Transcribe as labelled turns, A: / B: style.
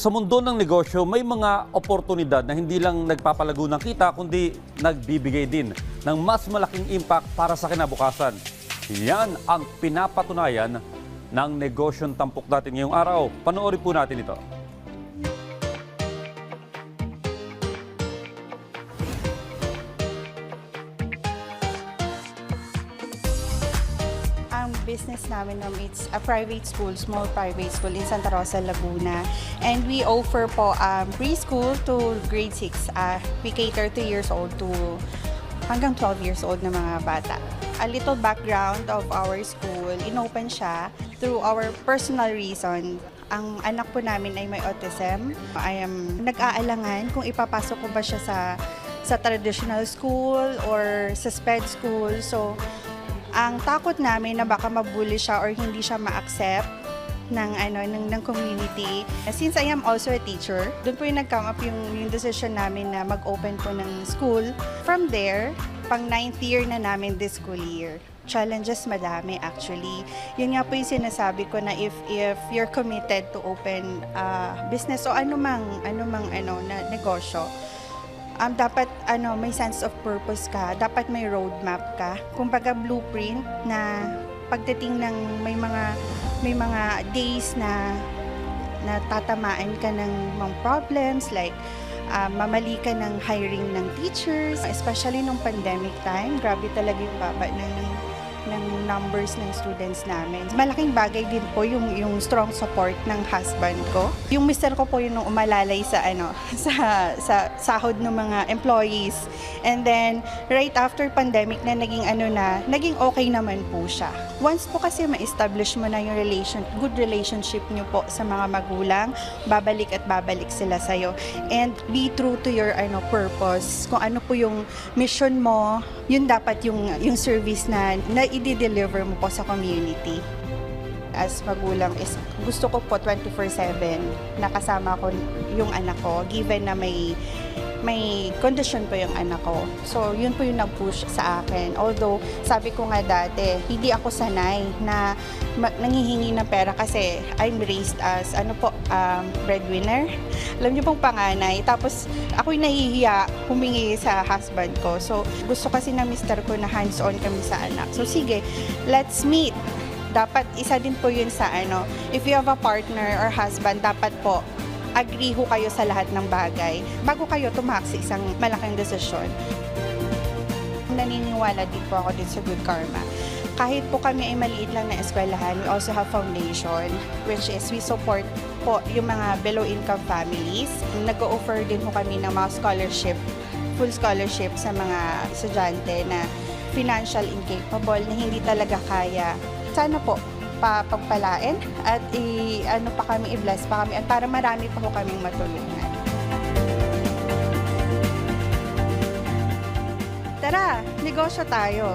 A: Sa mundo ng negosyo, may mga oportunidad na hindi lang nagpapalago ng kita, kundi nagbibigay din ng mas malaking impact para sa kinabukasan. Yan ang pinapatunayan ng negosyong tampok natin ngayong araw. Panoorin po natin ito.
B: Ang business namin, it's a private school, small private school in Santa Rosa, Laguna. And we offer po preschool to grade 6. We cater 2 years old to hanggang 12 years old na mga bata. A little background of our school, inopen siya through our personal reason. Ang anak po namin ay may autism. I am nag-aalangan kung ipapasok ko ba siya sa traditional school or sa SPED school. So, ang takot namin na baka mabully siya or hindi siya ma-accept ng community. Since I am also a teacher, doon po yung nag-come up yung decision namin na mag-open po ng school. From there, pang 9th year na namin this school year. Challenges madami actually. Yun nga po yung sinasabi ko na if you're committed to open business o anumang na negosyo, dapat may sense of purpose ka, dapat may roadmap ka. Kumbaga blueprint na pagdating ng may mga days na tatamaan ka ng mga problems like mamali ka ng hiring ng teachers, especially nung pandemic time. Grabe talaga yung baba ng numbers ng students namin. Malaking bagay din po yung strong support ng husband ko. Yung mister ko po yung umalalay sa sahod ng mga employees. And then right after pandemic na naging okay naman po siya. Once po kasi ma-establish mo na yung good relationship niyo po sa mga magulang, babalik at babalik sila sa'yo. And be true to your purpose. Kung ano po yung mission mo, yun dapat yung service na i-deliver mo po sa community. As magulang is gusto ko po 24/7 nakasama ko yung anak ko given na may condition po yung anak ko. So yun po yung nag-push sa akin. Although sabi ko nga dati, hindi ako sanay na nanghihingi ng pera kasi I'm raised as breadwinner. Alam niyo pong panganay. Tapos ako'y nahihiya humingi sa husband ko. So gusto kasi ng mister ko na hands-on kami sa anak. So sige, let's meet. Dapat isa din po yun sa if you have a partner or husband, dapat po agree ho kayo sa lahat ng bagay bago kayo tumak sa isang malaking desisyon. Naniniwala din po ako din sa good karma. Kahit po kami ay maliit lang na eskwelahan, we also have foundation, which is we support po yung mga below income families. Nag-o-offer din po kami ng mga scholarship, full scholarship sa mga estudyante na financial incapable na hindi talaga kaya. Sana po pagpalain at i-bless pa kami at para marami pa po kaming matulungan. Tara, negosyo tayo.